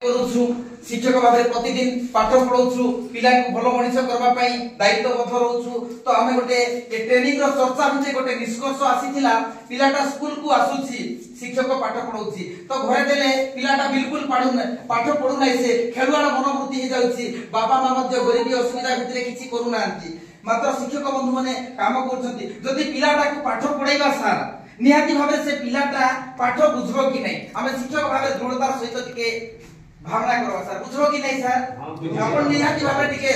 करूछु शिक्षक भाव प्रतिदिन पाठ पढ़ाऊछु पिला को भल मनीष करबा पई दायित्वबद्ध रहउछु तो आमे गोटे ट्रेनिंग रो चर्चा होचे गोटे निष्कर्ष आसीथिला पिलाटा स्कूल को आसुची शिक्षक पाठ पढ़ाउची तो घरे देले पिलाटा बिल्कुल पाठ पढ़ु नै से खेलुआर मनोवृत्ति हे जाउची बाबा मां मध्ये गरीबी असुविधा भितरे किछि करू नांती मात्र शिक्षक बंधु माने काम करछंती जदि पिलाटा को पाठ पढ़ाइबा सार निहाती भाबे से पिलाटा पाठ बुझबो कि नै आमे शिक्षक भाबे दृढ़तार सहित टिके भावना करवा सर बुझो कि नहीं सर अपन निहाती भाबे टिके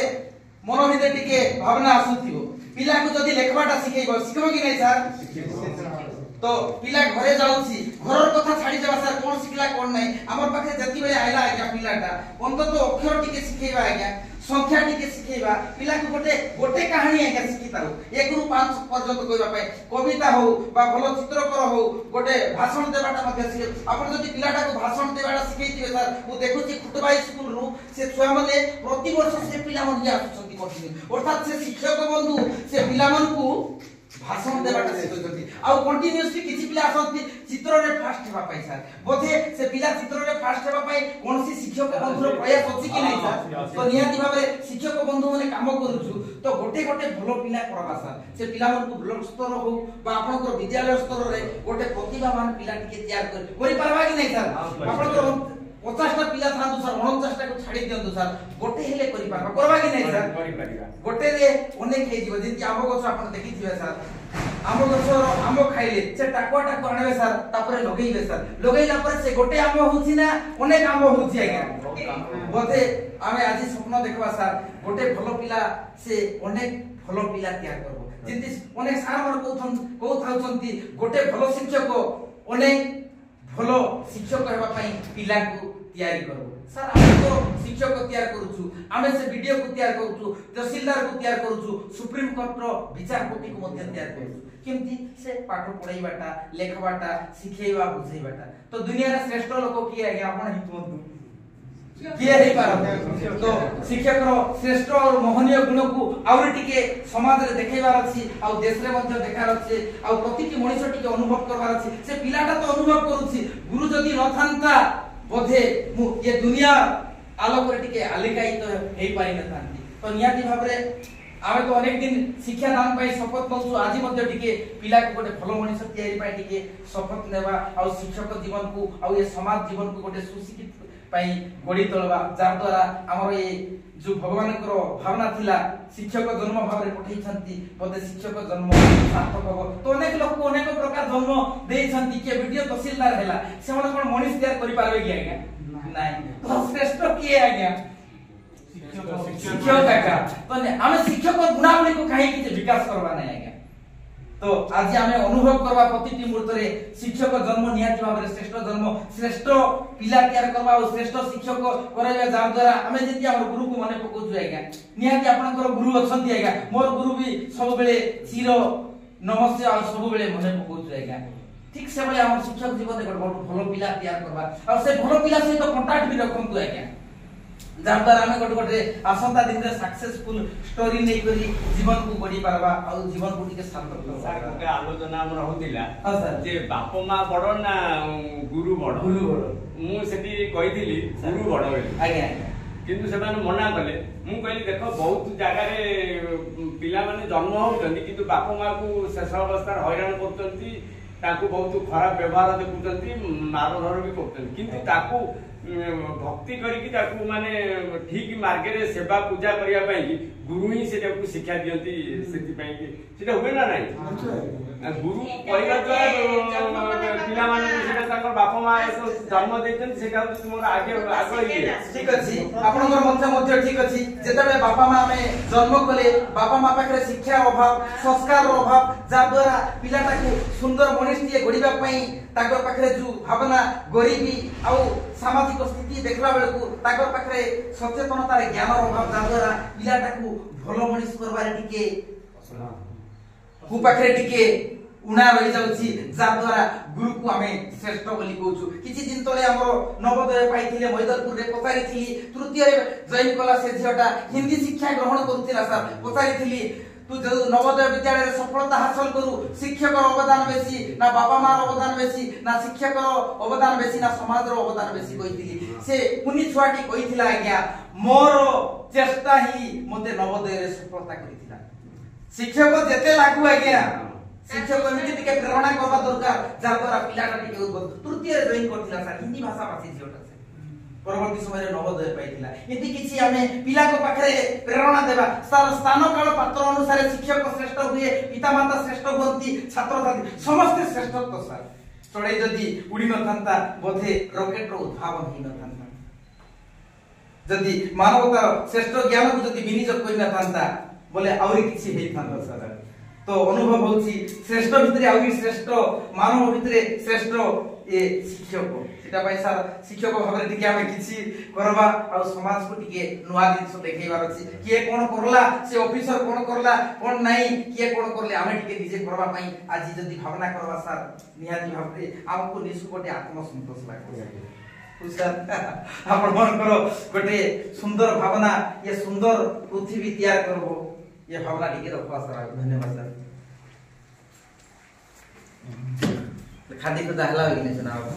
मन भितर टिके भावना आसुथिबो पिला को जदी लेखबाटा सिखेइबो सिखबो कि नहीं सर तो पिला घरे जाउची घरर कथा छाडी जाबा सर कोन सिखला कोन नहीं हमर पाखे जति बेले आइला आज्ञा पिलाटा अंत तो अक्षर टिके सिखेइबा आज्ञा संख्या टिके सिखेइबा पिला को गोटे कहानी आज्ञा सिखि तारो 1 ରୁ 5 पर्यंत कहबा पय कविता हो बा भलो चित्रकर हो गोटे भाषण देबाटा मध्ये सिखे आपण जदी पिलाटा को भाषण देबाटा सिखेइतिबे सर मु देखुची खुटबाई स्कूल रु से छुआ माने प्रति वर्ष से पिला मन आसुछंती कंटिन्यू अर्थात से शिक्षक बंधु से पिला मन को भाषण देबाटा सिखोचंती आ कंटिन्यूअसली किछि पिला आसंती चित्र रे फास्ट हेबा पई सर बोधे से पिला चित्र रे फास्ट हेबा पई कोनसी शिक्षक बंधुर प्रयास अछि कि नै सर तो निहाती भाबे शिक्षक बंधु माने काम करूछु तो गोटे भलो पिला करबा सर से पिला मन को ब्लॉक स्तर हो बा आपनकर विद्यालय स्तर रे गोटे प्रतिभावान पिला टिके तैयार करि पारबा कि नै सर आपनकर 50 टा पिला थांतु सर 49 टा को छाडी दियंतु सर गोटे हेले करि पारबा करबा कि नै सर करि पारिबा गोटे रे अनेक हे जीव जेति आम गछ आपन देखिथिबे सर आम गछर आम खाइले से टाकुआ आनबे सर तापरे लगेइबे सर लगेइला पर से गोटे आम होछि ना अनेक आम होछि आज्ञा बोधे आमे आज स्वप्न देखबा सर गोटे भलो पिला से अनेक भलो पिला तैयार करबो जेति अनेक सार मन को थाउछंती गोटे भलो शिक्षक अनेक भलो शिक्षक हेबा पई पिला को तैयारी करबो सर आमे तो शिक्षक को तैयार करूछु आमे से वीडियो को तैयार करूछु तहसीलदार को तैयार करूछु सुप्रीम कोर्ट रो विचारपति को मध्ये तैयार करूछु केमती से पाठ पढाइबाटा लेखबाटा सिखेइबा बुझाइबाटा तो दुनिया रे श्रेष्ठ लोक की है आपण हितमंतु किए हे पारो तो शिक्षक रो श्रेष्ठ और मोहनीय गुण को आउरी टिके समाज रे देखाइबार अछि आ देश रे मध्ये देखार अछि आ प्रतिटी मनुष्य टिके अनुभव करबार अछि से पिलाटा तो अनुभव करूछि गुरु जदी न थांता बोधे मु ये दुनिया आलोक रे टिके आलिकाई तो हेई पारि न थांती तो नियाती भाबरे आमे तो अनेक दिन शिक्षा दान पाई शपथ नउछु आज मध्ये टिके पिला को गोटे भलो मनुष्य तैयारी पाई टिके शपथ नेबा आ शिक्षक जीवन को आ ये समाज जीवन को गोटे सुशिक्षित पाई गड़ी तोलबा जार द्वारा हमर ये जो भगवान को भावना थिला शिक्षक जन्म भाव रे पठै छंती बोधे शिक्षक जन्म सार्थक हो तो अनेक लोक को अनेक प्रकार जन्म देई छंती के वीडियो तहसीलदार हैला से मन कोन मनुष्य तैयार करि पारबे कि आज्ञा नाही तो श्रेष्ठ किए आज्ञा शिक्षक का तो हमें शिक्षक गुणावली को काहे कि विकास करबा नै आज्ञा तो आज आमे अनुभव करबा प्रतिटी मुहूर्त रे शिक्षक जन्म निहाती भाबरे श्रेष्ठ जन्म श्रेष्ठ पिला तैयार करबा और श्रेष्ठ शिक्षक कराइबा जा द्वारा आमे जेति हमर गुरु को माने पकोछु आज्ञा निहाती आपनकर गुरु अछंती आज्ञा मोर गुरु भी सब बेले चिर नमस्ते और सब बेले माने पकोछु आज्ञा ठीक से बेले हमर शिक्षक जीवन एक भलो पिला तैयार करबा और से भलो पिला सहित कांटेक्ट भी रखंतु आज्ञा जार द्वारा हमें गोटे आसंता दिन रे सक्सेसफुल स्टोरी नै करी जीवन को गडी पारबा आ जीवन को टिके सार्थक करबा गोटे आलोचना हमर होतिला हां सर जे बाप मां बड़ ना गुरु बड़ मु सेठी कहिथिली गुरु बड़ आज्ञा किंतु से माने मना कले मु कहली देखो बहुत जगह रे पिला माने जन्म होउतंती किंतु बाप मां को शेष अवस्था हैरान करतंती ताकू बहुत खराब व्यवहार देखुतंती मार धर भी करतंती किंतु ताकू भक्ति करिकि ताकू माने ठीक मार्ग रे सेवा पूजा करिया पई गुरु ही सेटा को शिक्षा दियंती सेति पई कि सेटा होय ना नाही गुरु परिवार द्वारा पिला माने सेटा ताकर बाप मां जन्म देतन सेटा तुमर आगे आगे ठीक अछि आपनकर मध्य ठीक अछि जेतबे बापा मां में जन्म कले बापा मां पाखरे शिक्षा अभाव संस्कार अभाव जा द्वारा पिलाटा को सुंदर मनुष्य गढिबा पई ताकर पाखरे जो भावना गरीबी आ सामाजिक स्थिति देखला बेले को ताकर पाखरे सचेतनता ज्ञान अभाव जा द्वारा पिलाटा को भलो मनुष्य करबारे टिके को पाखरे टिके उना रही जाउची जा द्वारा गुरु को हमें श्रेष्ठ बोली कहूछु किछि दिन तले हमरो नवोदय पाइथिले मैदरपुर रे पचारिथि तृतीय रे जॉइन कला से झियोटा हिंदी शिक्षा ग्रहण करूतिला सर पचारिथिली तू जो नवोदय विद्यालय रे सफलता हासिल करू शिक्षक अवदान बेसी ना बाबा मार अवदान बेसी ना शिक्षक अवदान बेसी ना समाज रो अवदान बेसी कहिथिली से कुनी छुआटी कहिथिला आज्ञा मोर चेष्टा ही मते नवोदय रे सफलता करिथिला। शिक्षक जेते लागू आज्ञा शिक्षक एमिति टिके प्रेरणा करबा दरकार जार द्वारा पिलाटा टिके तृतीय जॉइन करथिला सर हिंदी भाषा भाषी झियोटा से परवर्ती समय रे नवोदय पाइथिला। इति किछि आमे पिला को पाखरे प्रेरणा देबा सर स्थान काल पात्र अनुसार शिक्षक श्रेष्ठ हुए पिता माता श्रेष्ठ हुअंती छात्र छात्री समस्त श्रेष्ठ तो सर चढ़ाई जदि उड़ी न थांता बोधे रॉकेट रो उद्भावन ही न थांता जदि मानवता श्रेष्ठ ज्ञान को जदि विनियोग कोइ न थांता बोले आउरी किछि हेई थांता सर। तो अनुभव होछि श्रेष्ठ भितरे आउरी श्रेष्ठ मानव भितरे श्रेष्ठ ए शिक्षक सेटा पय सर शिक्षक भाबरे टिके आमे किछि करबा आ समाज को टिके नुवा जिंस देखैबार अछि किए कोन करला से ऑफिसर कोन करला कोन नाही किए कोन करले आमे टिके निजे करबा पई आज जदि भावना करबा सर निहाती भाबरे हमको निसुपटे आत्मसंतोष लागो सर आपण मन करो गोटे सुंदर भावना ये सुंदर पृथ्वी तैयार करबो ये भावना टिके रखवा सर। धन्यवाद सर। खादी को दहला होगी नहीं सुना।